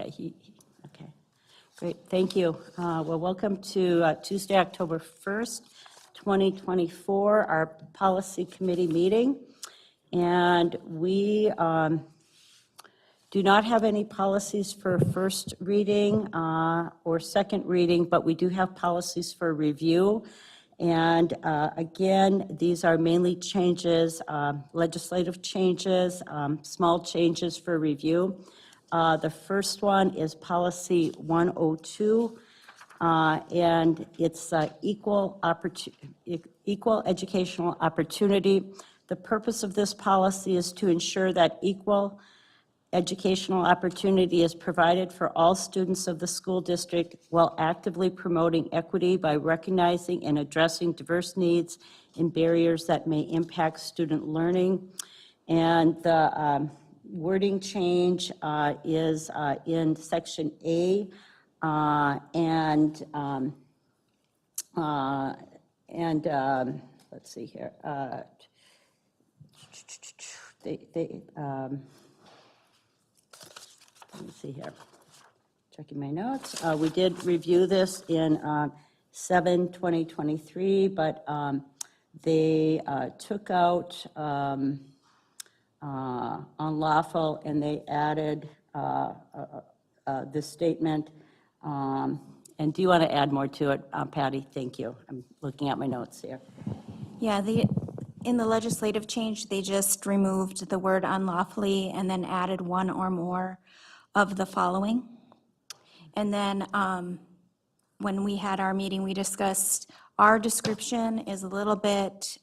Yeah, okay. Great, thank you. Well, welcome to Tuesday, October 1st, 2024, our policy committee meeting. And we do not have any policies for first reading or second reading, but we do have policies for review. And again, these are mainly changes, legislative changes, small changes for review. The first one is policy 102, and it's equal educational opportunity. The purpose of this policy is to ensure that equal educational opportunity is provided for all students of the school district while actively promoting equity by recognizing and addressing diverse needs and barriers that may impact student learning. And the wording change is in section A, let's see here. Let me see here. Checking my notes. We did review this in 7/2023, but they took out unlawful, and they added this statement. And do you want to add more to it, Patty? Thank you. I'm looking at my notes here. Yeah, in the legislative change, they just removed the word unlawfully and then added one or more of the following. And then when we had our meeting, we discussed our description is a little bit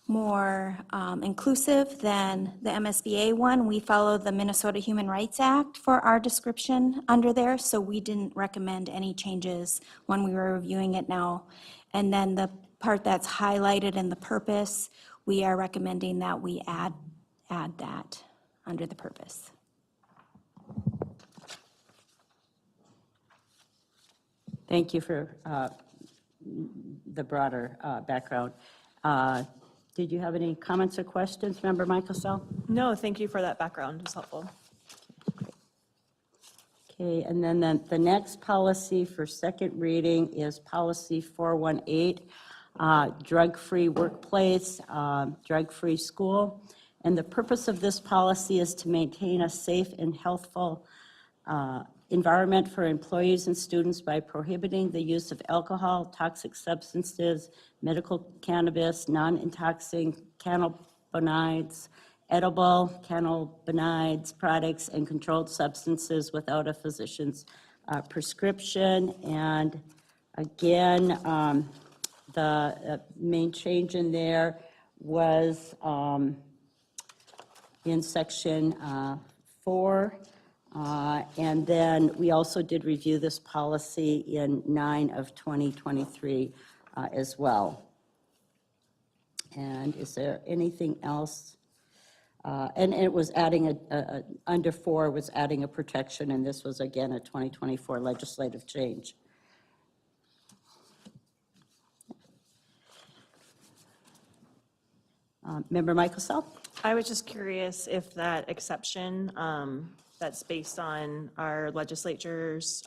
more inclusive than the MSBA one. We followed the Minnesota Human Rights Act for our description under there, so we didn't recommend any changes when we were reviewing it now. And then the part that's highlighted in the purpose, we are recommending that we add that under the purpose. Thank you for the broader background. Did you have any comments or questions, Member Michael? No, thank you for that background. It's helpful. Okay, and then the next policy for second reading is policy 418, drug-free workplace, drug-free school. And the purpose of this policy is to maintain a safe and healthful environment for employees and students by prohibiting the use of alcohol, toxic substances, medical cannabis, non-intoxicating cannabinoids, edible cannabinoids products, and controlled substances without a physician's prescription. And again, the main change in there was in section 4. And then we also did review this policy in 9/2023 as well. And is there anything else? And it was adding under 4 was adding a protection, and this was again a 2024 legislative change. Member Michael? I was just curious if that exception that's based on our legislature's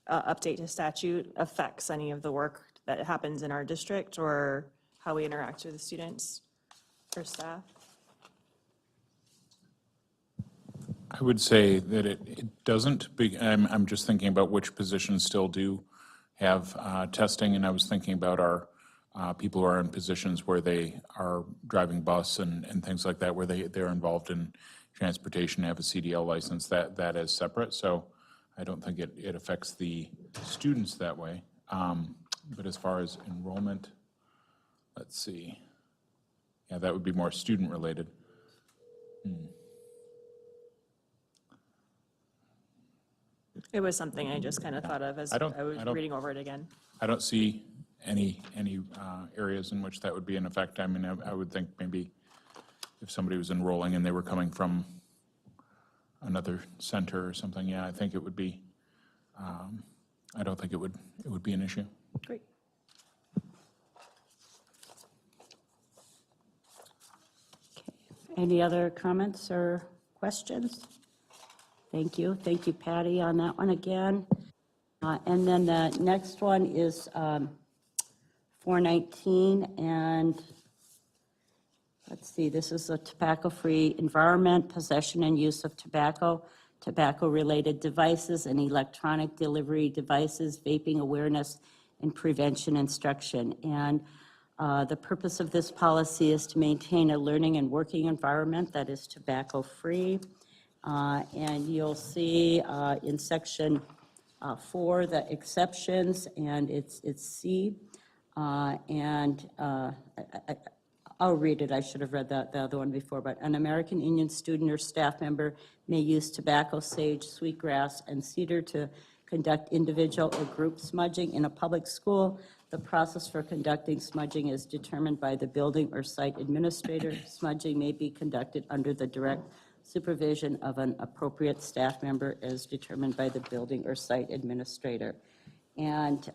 update to statute affects any of the work that happens in our district or how we interact with the students or staff. I would say that it doesn't. I'm just thinking about which positions still do have testing, and I was thinking about our people who are in positions where they are driving bus and things like that, where they're involved in transportation, have a CDL license, that is separate. So I don't think it affects the students that way. But as far as enrollment, let's see. Yeah, that would be more student related. It was something I just kind of thought of as I was reading over it again. I don't see any areas in which that would be in effect. I mean, I would think maybe if somebody was enrolling and they were coming from another center or something, yeah, I think it would be, I don't think it would be an issue. Great. Okay. Any other comments or questions? Thank you. Thank you, Patty, on that one again. And then the next one is 419, and let's see, this is a tobacco-free environment, possession and use of tobacco, tobacco-related devices, and electronic delivery devices, vaping awareness and prevention instruction. And the purpose of this policy is to maintain a learning and working environment that is tobacco-free. And you'll see in section 4, the exceptions, and it's C. I'll read it, I should have read the other one before, but an American Indian student or staff member may use tobacco, sage, sweetgrass, and cedar to conduct individual or group smudging in a public school. The process for conducting smudging is determined by the building or site administrator. Smudging may be conducted under the direct supervision of an appropriate staff member as determined by the building or site administrator. And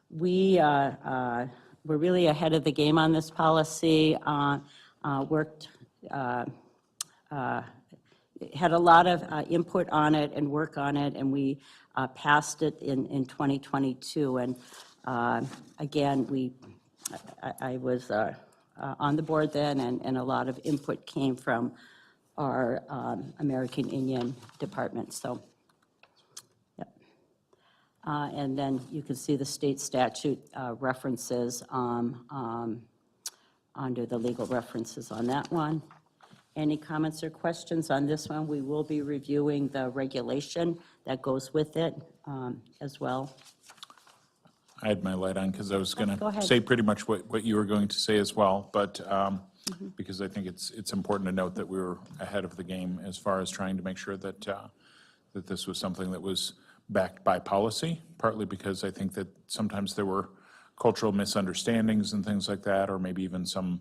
we're really ahead of the game on this policy, had a lot of input on it and work on it, and we passed it in 2022. And again, I was on the board then, and a lot of input came from our American Indian department, so. Yep. And then you can see the state statute references under the legal references on that one. Any comments or questions on this one? We will be reviewing the regulation that goes with it as well. I had my light on because I was going Go to ahead. say pretty much what you were going to say as well, but because I think it's important to note that we were ahead of the game as far as trying to make sure that that this was something that was backed by policy, partly because I think that sometimes there were cultural misunderstandings and things like that, or maybe even some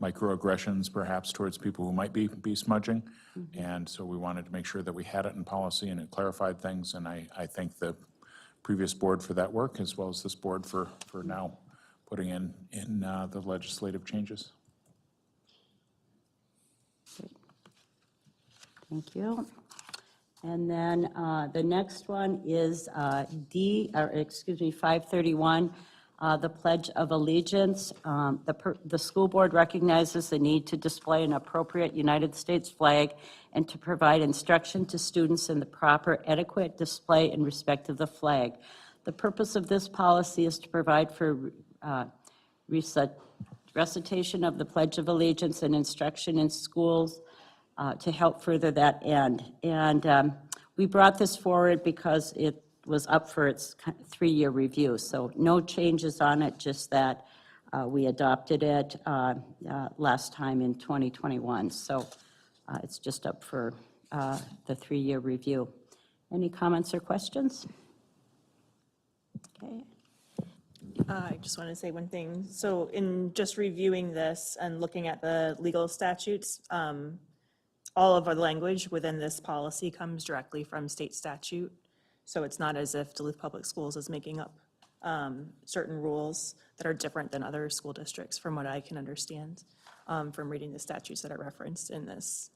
microaggressions perhaps towards people who might be smudging. And so we wanted to make sure that we had it in policy and it clarified things, and I thank the previous board for that work, as well as this board for now putting in the legislative changes. Thank you. And then the next one is 531, the Pledge of Allegiance. The school board recognizes the need to display an appropriate United States flag and to provide instruction to students in the proper adequate display and respect of the flag. The purpose of this policy is to provide for recitation of the Pledge of Allegiance and instruction in schools to help further that end. And we brought this forward because it was up for its 3-year review. So no changes on it, just that we adopted it last time in 2021. So it's just up for the 3-year review. Any comments or questions? Okay. I just want to say one thing. So in just reviewing this and looking at the legal statutes, all of our language within this policy comes directly from state statute. So it's not as if Duluth Public Schools is making up certain rules that are different than other school districts, from what I can understand from reading the statutes that are referenced in this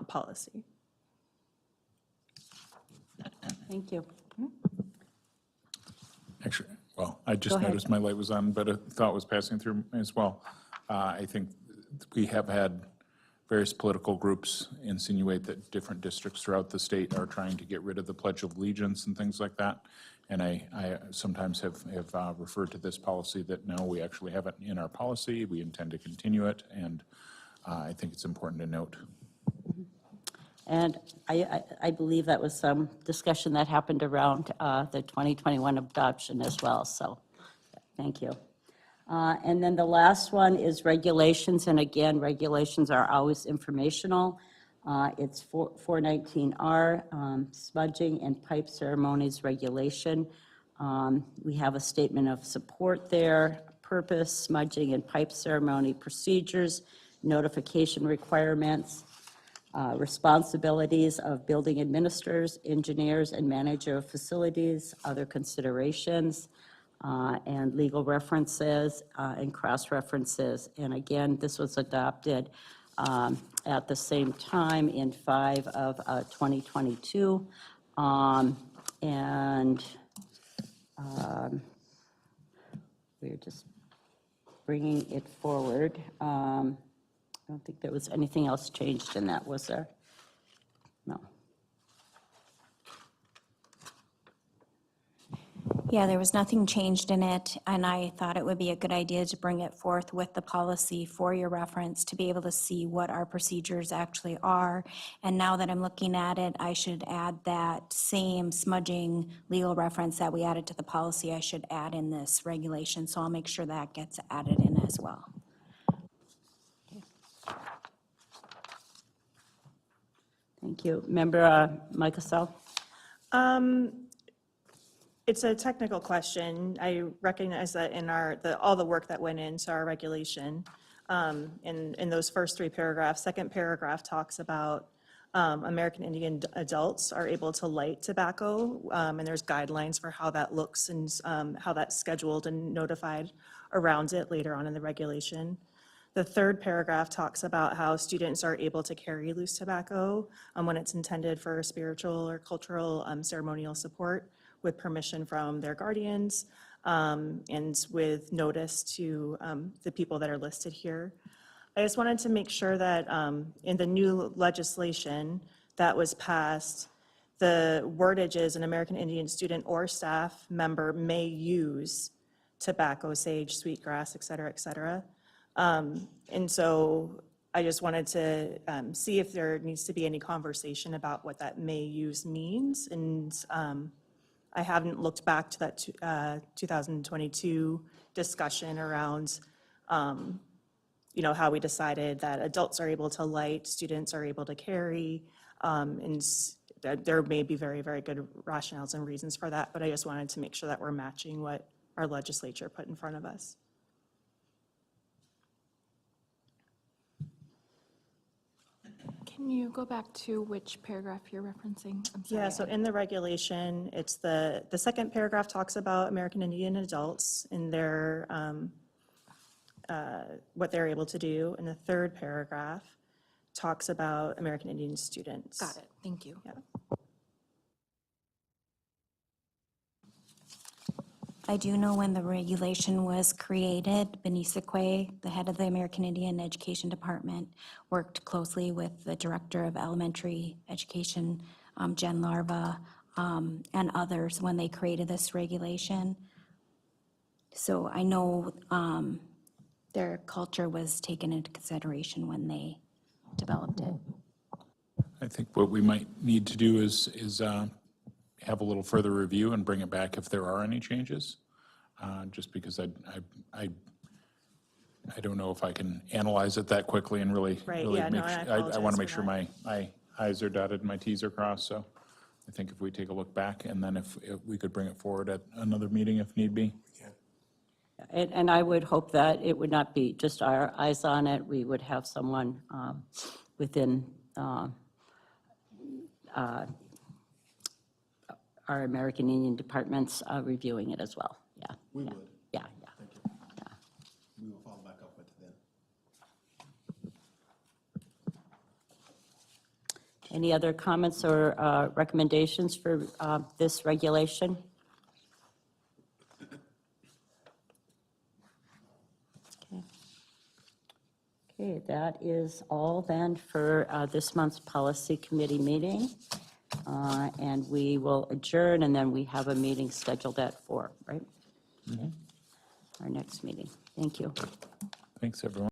policy. Thank you. Actually, well, I just Go ahead. noticed my light was on, but a thought was passing through as well. I think we have had various political groups insinuate that different districts throughout the state are trying to get rid of the Pledge of Allegiance and things like that. And I sometimes have referred to this policy that no, we actually have it in our policy. We intend to continue it, and I think it's important to note. And I believe that was some discussion that happened around the 2021 adoption as well, so thank you. And then the last one is regulations, and again, regulations are always informational. It's 419R, smudging and pipe ceremonies regulation. We have a statement of support there, purpose, smudging and pipe ceremony procedures, notification requirements, responsibilities of building administrators, engineers, and manager of facilities, other considerations, and legal references and cross-references. And again, this was adopted at the same time in 5 of 2022. And we're just bringing it forward. I don't think there was anything else changed in that, was there? No. Yeah, there was nothing changed in it, and I thought it would be a good idea to bring it forth with the policy for your reference to be able to see what our procedures actually are. And now that I'm looking at it, I should add that same smudging legal reference that we added to the policy, I should add in this regulation, so I'll make sure that gets added in as well. Thank you. Member Michael? It's a technical question. I recognize that in all the work that went into our regulation, in those first 3 paragraphs, second paragraph talks about American Indian adults are able to light tobacco, and there's guidelines for how that looks and how that's scheduled and notified around it later on in the regulation. The third paragraph talks about how students are able to carry loose tobacco when it's intended for spiritual or cultural ceremonial support with permission from their guardians and with notice to the people that are listed here. I just wanted to make sure that in the new legislation that was passed, the wordage is an American Indian student or staff member may use tobacco, sage, sweetgrass, et cetera, et cetera. And so I just wanted to see if there needs to be any conversation about what that may use means. And I haven't looked back to that 2022 discussion around, how we decided that adults are able to light, students are able to carry, and there may be very, very good rationales and reasons for that, but I just wanted to make sure that we're matching what our legislature put in front of us. Can you go back to which paragraph you're referencing? I'm sorry. Yeah, so in the regulation, it's the second paragraph talks about American Indian adults and their, what they're able to do. And the third paragraph talks about American Indian students. Got it, thank you. Yeah. I do know when the regulation was created, Benisa Quay, the head of the American Indian Education Department, worked closely with the Director of Elementary Education, Jen Larva, and others when they created this regulation. So I know their culture was taken into consideration when they developed it. I think what we might need to do is have a little further review and bring it back if there are any changes, just because I don't know if I can analyze it that quickly and really Right, really yeah, no, make I sure. I want apologize to make for sure that. my I's are dotted and my T's are crossed, so I think if we take a look back and then if we could bring it forward at another meeting if need be. And I would hope that it would not be just our eyes on it. We would have someone within our American Indian departments reviewing it as well. Yeah. We yeah, would. Yeah, yeah. Thank you. Yeah. We will follow back up with it then. Any other comments or recommendations for this regulation? Okay. Okay, that is all then for this month's policy committee meeting. And we will adjourn, and then we have a meeting scheduled at 4, right? Okay. Our next meeting. Thank you. Thanks, everyone.